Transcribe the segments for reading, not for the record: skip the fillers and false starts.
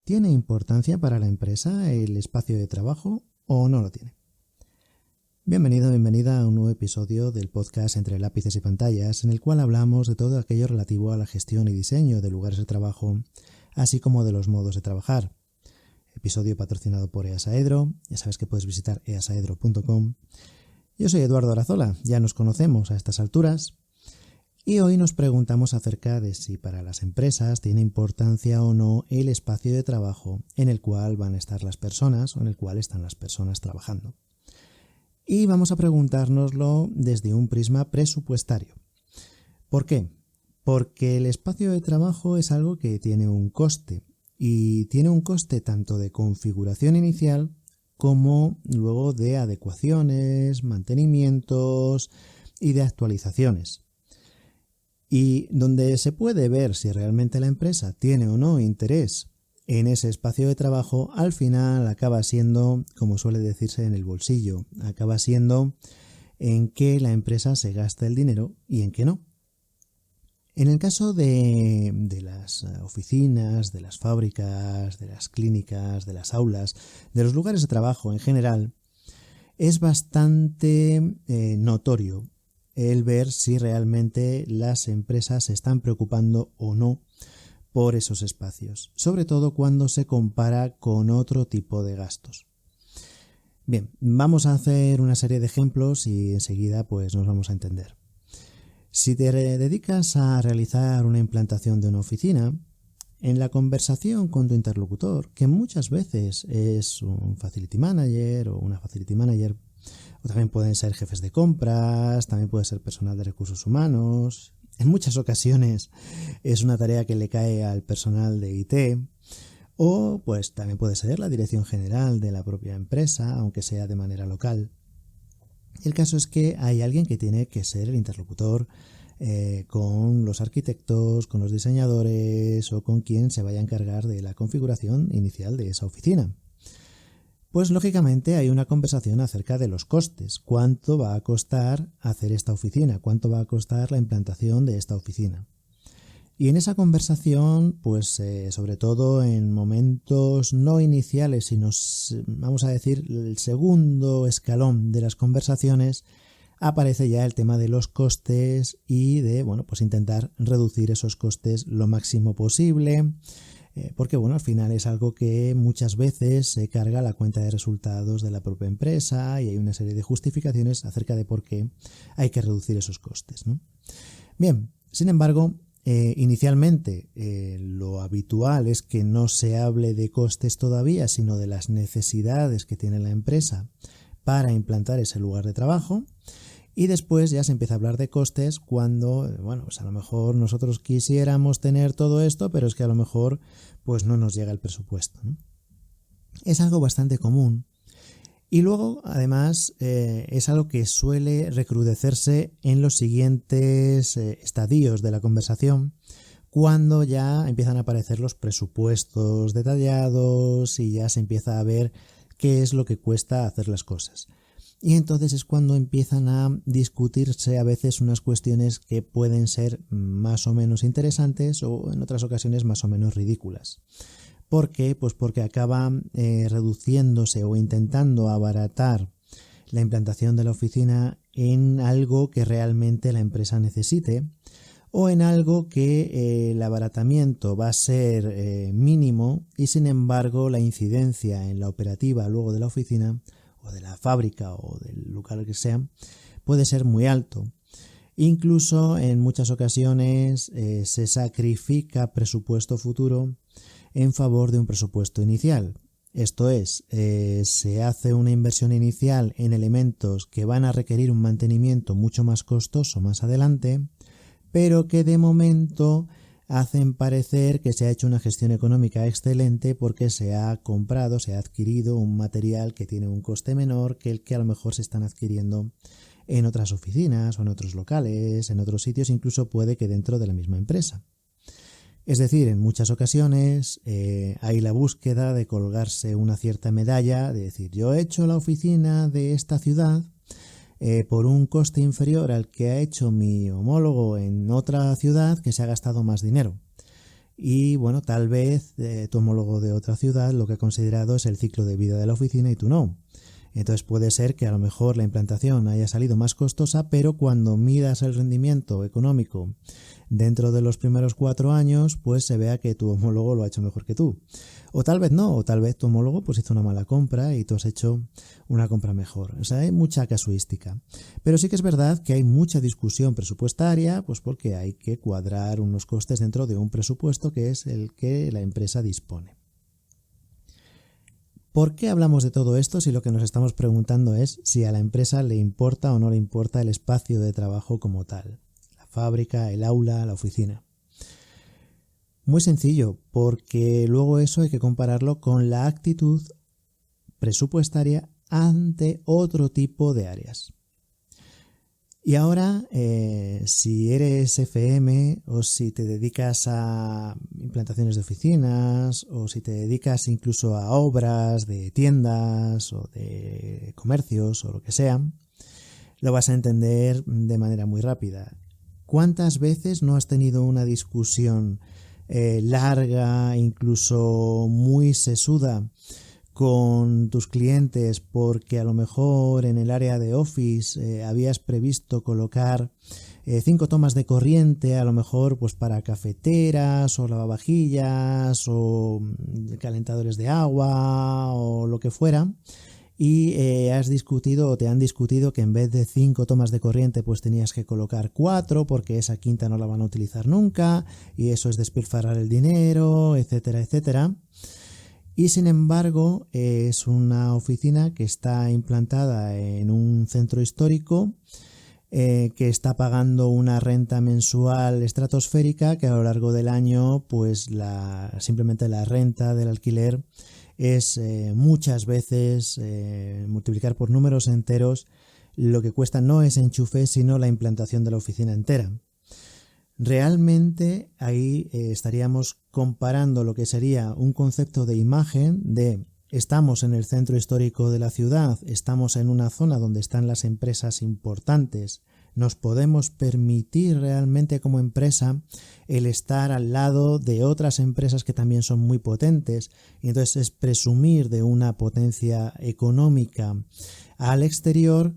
¿Tiene importancia para la empresa el espacio de trabajo o no lo tiene? Bienvenido, bienvenida a un nuevo episodio del podcast Entre lápices y pantallas, en el cual hablamos de todo aquello relativo a la gestión y diseño de lugares de trabajo, así como de los modos de trabajar. Episodio patrocinado por EASAEDRO, ya sabes que puedes visitar easaedro.com. Yo soy Eduardo Arazola, ya nos conocemos a estas alturas, y hoy nos preguntamos acerca de si para las empresas tiene importancia o no el espacio de trabajo en el cual van a estar las personas o en el cual están las personas trabajando. Y vamos a preguntárnoslo desde un prisma presupuestario. ¿Por qué? Porque el espacio de trabajo es algo que tiene un coste, y tiene un coste tanto de configuración inicial como luego de adecuaciones, mantenimientos y de actualizaciones. Y donde se puede ver si realmente la empresa tiene o no interés en ese espacio de trabajo, al final acaba siendo, como suele decirse, en el bolsillo. Acaba siendo en qué la empresa se gasta el dinero y en qué no. En el caso de las oficinas, de las fábricas, de las clínicas, de las aulas, de los lugares de trabajo en general, es bastante notorio el ver si realmente las empresas se están preocupando o no por esos espacios, sobre todo cuando se compara con otro tipo de gastos. Bien, vamos a hacer una serie de ejemplos y enseguida pues nos vamos a entender. Si te dedicas a realizar una implantación de una oficina, en la conversación con tu interlocutor, que muchas veces es un facility manager o una facility manager, o también pueden ser jefes de compras, también puede ser personal de recursos humanos. En muchas ocasiones es una tarea que le cae al personal de IT, o pues también puede ser la dirección general de la propia empresa, aunque sea de manera local. El caso es que hay alguien que tiene que ser el interlocutor con los arquitectos, con los diseñadores o con quien se vaya a encargar de la configuración inicial de esa oficina. Pues lógicamente hay una conversación acerca de los costes. ¿Cuánto va a costar hacer esta oficina? ¿Cuánto va a costar la implantación de esta oficina? Y en esa conversación, pues sobre todo en momentos no iniciales, sino vamos a decir el segundo escalón de las conversaciones, aparece ya el tema de los costes y de, pues intentar reducir esos costes lo máximo posible, porque al final es algo que muchas veces se carga la cuenta de resultados de la propia empresa y hay una serie de justificaciones acerca de por qué hay que reducir esos costes, ¿no? Bien, sin embargo, inicialmente lo habitual es que no se hable de costes todavía, sino de las necesidades que tiene la empresa para implantar ese lugar de trabajo. Y después ya se empieza a hablar de costes cuando, pues a lo mejor nosotros quisiéramos tener todo esto, pero es que a lo mejor pues no nos llega el presupuesto, ¿no? Es algo bastante común. Y luego, además, es algo que suele recrudecerse en los siguientes estadios de la conversación, cuando ya empiezan a aparecer los presupuestos detallados y ya se empieza a ver qué es lo que cuesta hacer las cosas. Y entonces es cuando empiezan a discutirse a veces unas cuestiones que pueden ser más o menos interesantes o en otras ocasiones más o menos ridículas. ¿Por qué? Pues porque acaban reduciéndose o intentando abaratar la implantación de la oficina en algo que realmente la empresa necesite o en algo que el abaratamiento va a ser mínimo y sin embargo la incidencia en la operativa luego de la oficina o de la fábrica o del lugar que sea, puede ser muy alto. Incluso en muchas ocasiones se sacrifica presupuesto futuro en favor de un presupuesto inicial. Esto es, se hace una inversión inicial en elementos que van a requerir un mantenimiento mucho más costoso más adelante, pero que de momento hacen parecer que se ha hecho una gestión económica excelente porque se ha comprado, se ha adquirido un material que tiene un coste menor que el que a lo mejor se están adquiriendo en otras oficinas o en otros locales, en otros sitios, incluso puede que dentro de la misma empresa. Es decir, en muchas ocasiones hay la búsqueda de colgarse una cierta medalla, de decir, yo he hecho la oficina de esta ciudad por un coste inferior al que ha hecho mi homólogo en otra ciudad que se ha gastado más dinero. y bueno, tal vez tu homólogo de otra ciudad lo que ha considerado es el ciclo de vida de la oficina y tú no. Entonces puede ser que a lo mejor la implantación haya salido más costosa, pero cuando midas el rendimiento económico dentro de los primeros 4 años, pues se vea que tu homólogo lo ha hecho mejor que tú. O tal vez no, o tal vez tu homólogo pues hizo una mala compra y tú has hecho una compra mejor. O sea, hay mucha casuística. Pero sí que es verdad que hay mucha discusión presupuestaria, pues porque hay que cuadrar unos costes dentro de un presupuesto que es el que la empresa dispone. ¿Por qué hablamos de todo esto si lo que nos estamos preguntando es si a la empresa le importa o no le importa el espacio de trabajo como tal? La fábrica, el aula, la oficina. Muy sencillo, porque luego eso hay que compararlo con la actitud presupuestaria ante otro tipo de áreas. Y ahora, si eres FM o si te dedicas a implantaciones de oficinas o si te dedicas incluso a obras de tiendas o de comercios o lo que sea, lo vas a entender de manera muy rápida. ¿Cuántas veces no has tenido una discusión larga, incluso muy sesuda, con tus clientes porque a lo mejor en el área de Office habías previsto colocar 5 tomas de corriente, a lo mejor pues para cafeteras o lavavajillas o calentadores de agua o lo que fuera, y has discutido o te han discutido que en vez de 5 tomas de corriente pues tenías que colocar 4 porque esa quinta no la van a utilizar nunca y eso es despilfarrar el dinero, etcétera, etcétera? Y sin embargo es una oficina que está implantada en un centro histórico, que está pagando una renta mensual estratosférica, que a lo largo del año pues simplemente la renta del alquiler es muchas veces multiplicar por números enteros lo que cuesta no ese enchufe sino la implantación de la oficina entera. Realmente ahí estaríamos comparando lo que sería un concepto de imagen de estamos en el centro histórico de la ciudad, estamos en una zona donde están las empresas importantes, nos podemos permitir realmente como empresa el estar al lado de otras empresas que también son muy potentes, y entonces es presumir de una potencia económica al exterior,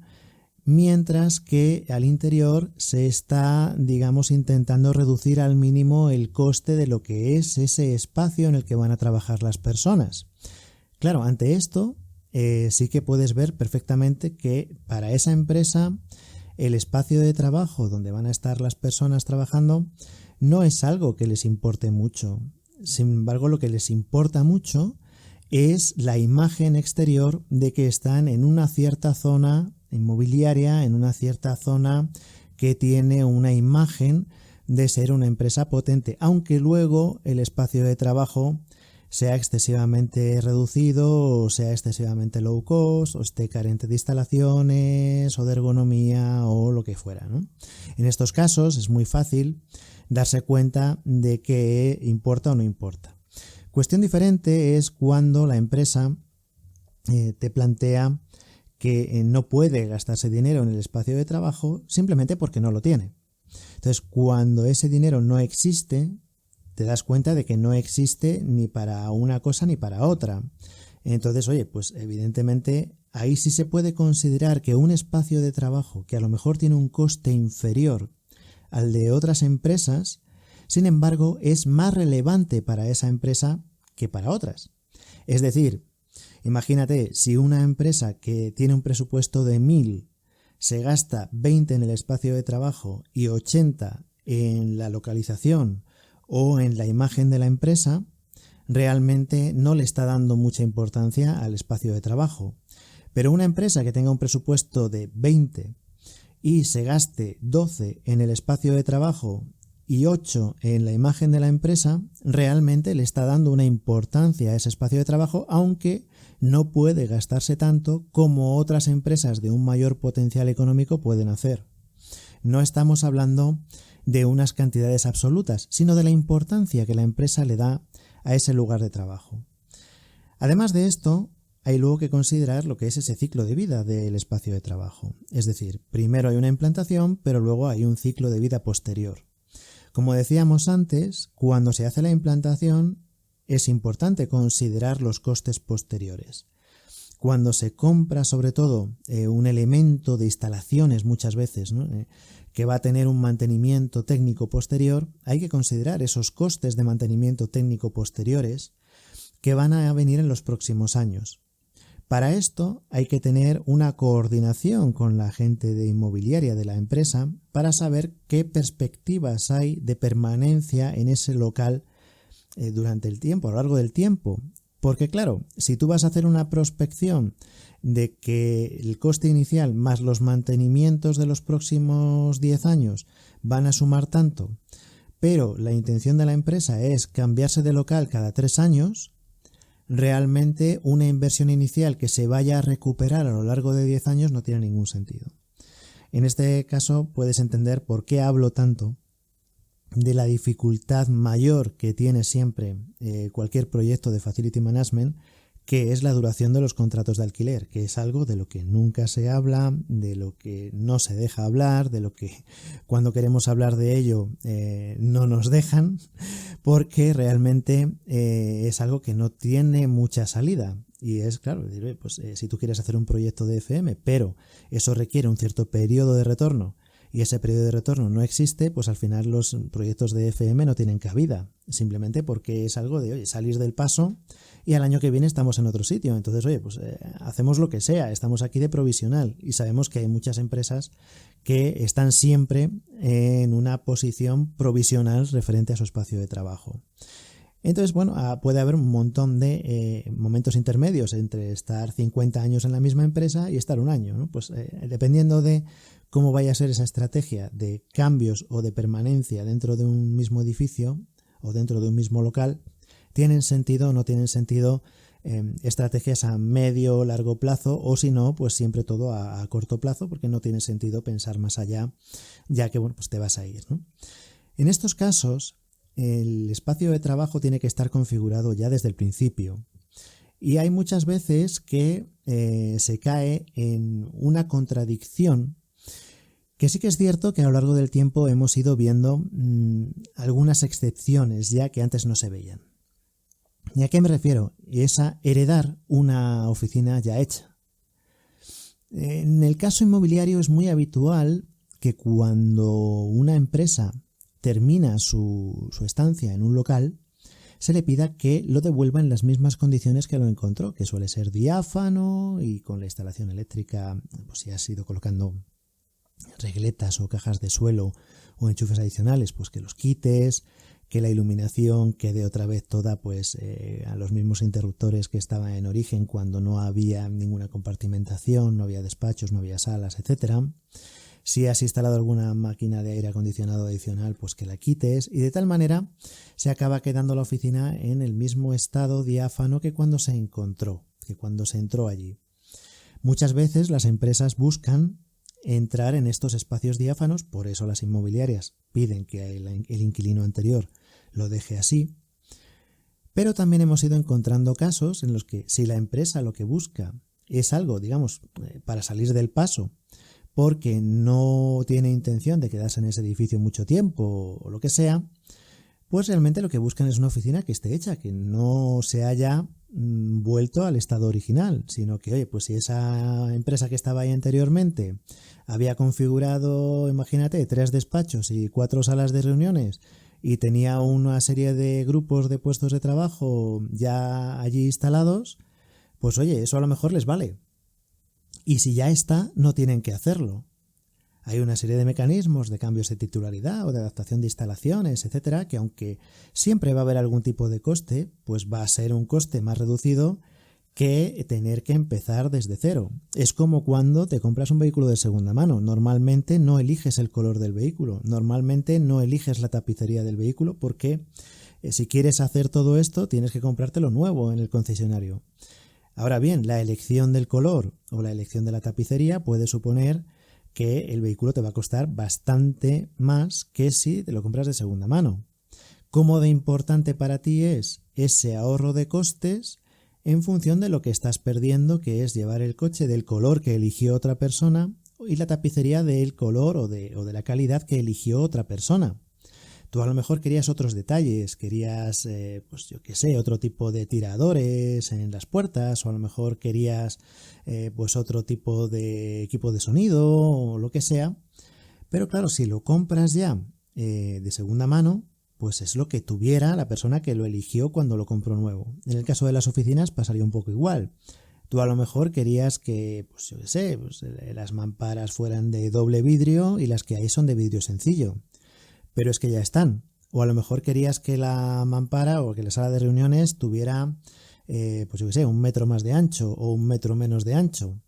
mientras que al interior se está, digamos, intentando reducir al mínimo el coste de lo que es ese espacio en el que van a trabajar las personas. Claro, ante esto sí que puedes ver perfectamente que para esa empresa el espacio de trabajo donde van a estar las personas trabajando no es algo que les importe mucho. Sin embargo, lo que les importa mucho es la imagen exterior de que están en una cierta zona inmobiliaria, en una cierta zona que tiene una imagen de ser una empresa potente, aunque luego el espacio de trabajo sea excesivamente reducido o sea excesivamente low cost o esté carente de instalaciones o de ergonomía o lo que fuera, ¿no? En estos casos es muy fácil darse cuenta de que importa o no importa. Cuestión diferente es cuando la empresa te plantea que no puede gastarse dinero en el espacio de trabajo simplemente porque no lo tiene. Entonces, cuando ese dinero no existe, te das cuenta de que no existe ni para una cosa ni para otra. Entonces, oye, pues evidentemente ahí sí se puede considerar que un espacio de trabajo que a lo mejor tiene un coste inferior al de otras empresas, sin embargo, es más relevante para esa empresa que para otras. Es decir, imagínate, si una empresa que tiene un presupuesto de 1.000 se gasta 20 en el espacio de trabajo y 80 en la localización o en la imagen de la empresa, realmente no le está dando mucha importancia al espacio de trabajo. Pero una empresa que tenga un presupuesto de 20 y se gaste 12 en el espacio de trabajo y 8 en la imagen de la empresa, realmente le está dando una importancia a ese espacio de trabajo, aunque no puede gastarse tanto como otras empresas de un mayor potencial económico pueden hacer. No estamos hablando de unas cantidades absolutas, sino de la importancia que la empresa le da a ese lugar de trabajo. Además de esto, hay luego que considerar lo que es ese ciclo de vida del espacio de trabajo. Es decir, primero hay una implantación, pero luego hay un ciclo de vida posterior. Como decíamos antes, cuando se hace la implantación es importante considerar los costes posteriores. Cuando se compra sobre todo un elemento de instalaciones muchas veces, ¿no? Que va a tener un mantenimiento técnico posterior, hay que considerar esos costes de mantenimiento técnico posteriores que van a venir en los próximos años. Para esto hay que tener una coordinación con la gente de inmobiliaria de la empresa para saber qué perspectivas hay de permanencia en ese local durante el tiempo, a lo largo del tiempo. Porque claro, si tú vas a hacer una prospección de que el coste inicial más los mantenimientos de los próximos 10 años van a sumar tanto, pero la intención de la empresa es cambiarse de local cada 3 años, realmente una inversión inicial que se vaya a recuperar a lo largo de 10 años no tiene ningún sentido. En este caso puedes entender por qué hablo tanto de la dificultad mayor que tiene siempre cualquier proyecto de Facility Management, que es la duración de los contratos de alquiler, que es algo de lo que nunca se habla, de lo que no se deja hablar, de lo que cuando queremos hablar de ello no nos dejan, porque realmente es algo que no tiene mucha salida. Y es claro, pues, si tú quieres hacer un proyecto de FM, pero eso requiere un cierto periodo de retorno, y ese periodo de retorno no existe, pues al final los proyectos de FM no tienen cabida, simplemente porque es algo de, oye, salir del paso y al año que viene estamos en otro sitio. Entonces, oye, pues hacemos lo que sea, estamos aquí de provisional y sabemos que hay muchas empresas que están siempre en una posición provisional referente a su espacio de trabajo. Entonces, bueno, puede haber un montón de momentos intermedios entre estar 50 años en la misma empresa y estar un año, ¿no? Pues dependiendo de cómo vaya a ser esa estrategia de cambios o de permanencia dentro de un mismo edificio o dentro de un mismo local, ¿tienen sentido o no tienen sentido estrategias a medio o largo plazo? O si no, pues siempre todo a corto plazo, porque no tiene sentido pensar más allá, ya que bueno, pues te vas a ir, ¿no? En estos casos, el espacio de trabajo tiene que estar configurado ya desde el principio. Y hay muchas veces que se cae en una contradicción, que sí que es cierto que a lo largo del tiempo hemos ido viendo algunas excepciones ya que antes no se veían. ¿Y a qué me refiero? Es a heredar una oficina ya hecha. En el caso inmobiliario es muy habitual que cuando una empresa termina su estancia en un local, se le pida que lo devuelva en las mismas condiciones que lo encontró, que suele ser diáfano y con la instalación eléctrica, pues si has ido colocando regletas o cajas de suelo o enchufes adicionales, pues que los quites, que la iluminación quede otra vez toda pues a los mismos interruptores que estaban en origen cuando no había ninguna compartimentación, no había despachos, no había salas, etcétera. Si has instalado alguna máquina de aire acondicionado adicional, pues que la quites, y de tal manera se acaba quedando la oficina en el mismo estado diáfano que cuando se encontró, que cuando se entró allí. Muchas veces las empresas buscan entrar en estos espacios diáfanos, por eso las inmobiliarias piden que el inquilino anterior lo deje así, pero también hemos ido encontrando casos en los que si la empresa lo que busca es algo, digamos, para salir del paso, porque no tiene intención de quedarse en ese edificio mucho tiempo o lo que sea, pues realmente lo que buscan es una oficina que esté hecha, que no se haya vuelto al estado original, sino que, oye, pues si esa empresa que estaba ahí anteriormente había configurado, imagínate, 3 despachos y 4 salas de reuniones y tenía una serie de grupos de puestos de trabajo ya allí instalados, pues oye, eso a lo mejor les vale. Y si ya está, no tienen que hacerlo. Hay una serie de mecanismos de cambios de titularidad o de adaptación de instalaciones, etcétera, que aunque siempre va a haber algún tipo de coste, pues va a ser un coste más reducido que tener que empezar desde cero. Es como cuando te compras un vehículo de segunda mano. Normalmente no eliges el color del vehículo, normalmente no eliges la tapicería del vehículo, porque si quieres hacer todo esto tienes que comprártelo nuevo en el concesionario. Ahora bien, la elección del color o la elección de la tapicería puede suponer que el vehículo te va a costar bastante más que si te lo compras de segunda mano. ¿Cómo de importante para ti es ese ahorro de costes en función de lo que estás perdiendo, que es llevar el coche del color que eligió otra persona y la tapicería del color o de la calidad que eligió otra persona? Tú a lo mejor querías otros detalles, querías, pues yo qué sé, otro tipo de tiradores en las puertas, o a lo mejor querías pues otro tipo de equipo de sonido o lo que sea. Pero claro, si lo compras ya de segunda mano, pues es lo que tuviera la persona que lo eligió cuando lo compró nuevo. En el caso de las oficinas pasaría un poco igual. Tú a lo mejor querías que, pues yo qué sé, pues las mamparas fueran de doble vidrio y las que hay son de vidrio sencillo. Pero es que ya están. O a lo mejor querías que la mampara o que la sala de reuniones tuviera, pues yo qué sé, 1 metro más de ancho o 1 metro menos de ancho.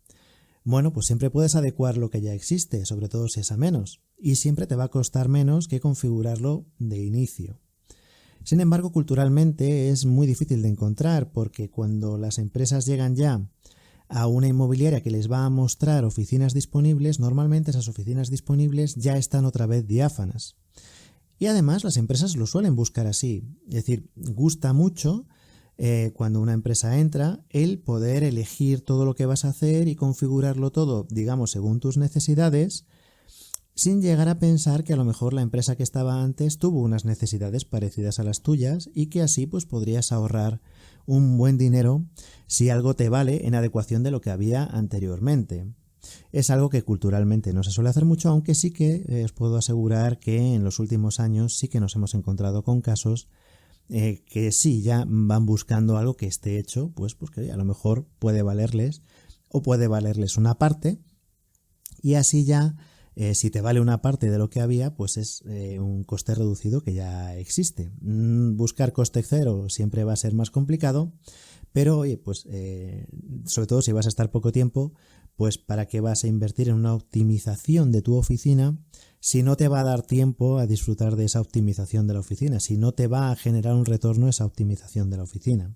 Bueno, pues siempre puedes adecuar lo que ya existe, sobre todo si es a menos, y siempre te va a costar menos que configurarlo de inicio. Sin embargo, culturalmente es muy difícil de encontrar porque cuando las empresas llegan ya a una inmobiliaria que les va a mostrar oficinas disponibles, normalmente esas oficinas disponibles ya están otra vez diáfanas. Y además las empresas lo suelen buscar así, es decir, gusta mucho cuando una empresa entra el poder elegir todo lo que vas a hacer y configurarlo todo, digamos, según tus necesidades, sin llegar a pensar que a lo mejor la empresa que estaba antes tuvo unas necesidades parecidas a las tuyas y que así pues podrías ahorrar un buen dinero si algo te vale en adecuación de lo que había anteriormente. Es algo que culturalmente no se suele hacer mucho, aunque sí que os puedo asegurar que en los últimos años sí que nos hemos encontrado con casos que sí ya van buscando algo que esté hecho, pues porque a lo mejor puede valerles o puede valerles una parte y así ya si te vale una parte de lo que había, pues es un coste reducido que ya existe. Buscar coste cero siempre va a ser más complicado, pero oye, pues sobre todo si vas a estar poco tiempo, pues ¿para qué vas a invertir en una optimización de tu oficina si no te va a dar tiempo a disfrutar de esa optimización de la oficina, si no te va a generar un retorno esa optimización de la oficina?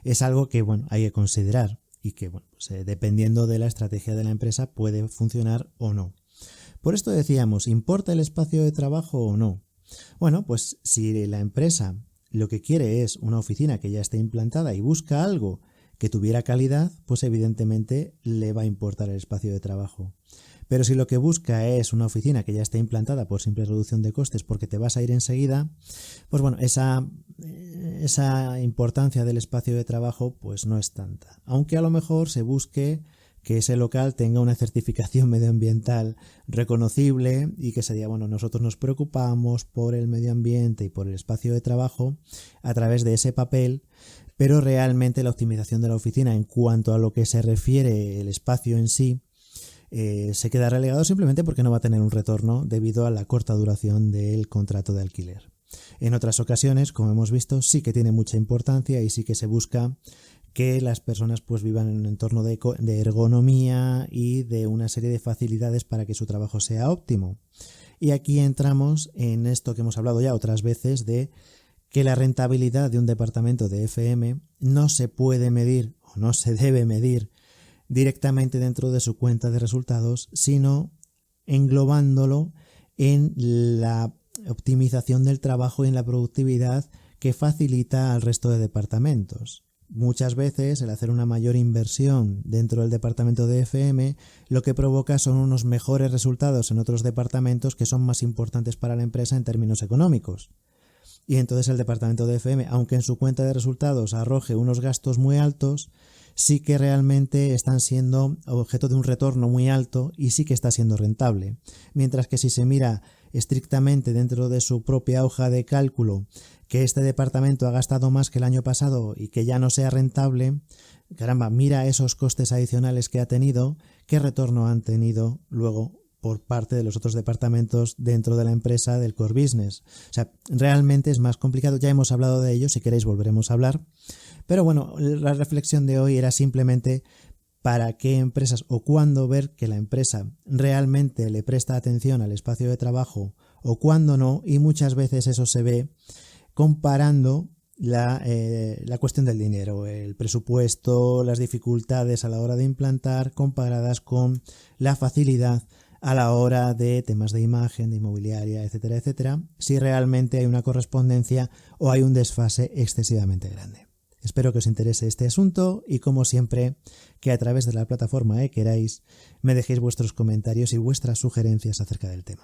Es algo que bueno, hay que considerar y que bueno, pues, dependiendo de la estrategia de la empresa puede funcionar o no. Por esto decíamos, ¿importa el espacio de trabajo o no? Bueno, pues si la empresa lo que quiere es una oficina que ya esté implantada y busca algo que tuviera calidad, pues evidentemente le va a importar el espacio de trabajo. Pero si lo que busca es una oficina que ya esté implantada por simple reducción de costes porque te vas a ir enseguida, pues bueno, esa importancia del espacio de trabajo pues no es tanta. Aunque a lo mejor se busque que ese local tenga una certificación medioambiental reconocible y que se diga, bueno, nosotros nos preocupamos por el medio ambiente y por el espacio de trabajo a través de ese papel, pero realmente la optimización de la oficina en cuanto a lo que se refiere el espacio en sí se queda relegado simplemente porque no va a tener un retorno debido a la corta duración del contrato de alquiler. En otras ocasiones, como hemos visto, sí que tiene mucha importancia y sí que se busca que las personas pues vivan en un entorno de ergonomía y de una serie de facilidades para que su trabajo sea óptimo. Y aquí entramos en esto que hemos hablado ya otras veces de que la rentabilidad de un departamento de FM no se puede medir o no se debe medir directamente dentro de su cuenta de resultados, sino englobándolo en la optimización del trabajo y en la productividad que facilita al resto de departamentos. Muchas veces el hacer una mayor inversión dentro del departamento de FM lo que provoca son unos mejores resultados en otros departamentos que son más importantes para la empresa en términos económicos. Y entonces el departamento de FM, aunque en su cuenta de resultados arroje unos gastos muy altos, sí que realmente están siendo objeto de un retorno muy alto y sí que está siendo rentable. Mientras que si se mira estrictamente dentro de su propia hoja de cálculo que este departamento ha gastado más que el año pasado y que ya no sea rentable, caramba, mira esos costes adicionales que ha tenido, qué retorno han tenido luego por parte de los otros departamentos dentro de la empresa del core business. O sea, realmente es más complicado, ya hemos hablado de ello, si queréis volveremos a hablar, pero bueno, la reflexión de hoy era simplemente para qué empresas o cuándo ver que la empresa realmente le presta atención al espacio de trabajo o cuándo no, y muchas veces eso se ve comparando la cuestión del dinero, el presupuesto, las dificultades a la hora de implantar comparadas con la facilidad a la hora de temas de imagen, de inmobiliaria, etcétera, etcétera, si realmente hay una correspondencia o hay un desfase excesivamente grande. Espero que os interese este asunto y, como siempre, que a través de la plataforma que queráis me dejéis vuestros comentarios y vuestras sugerencias acerca del tema.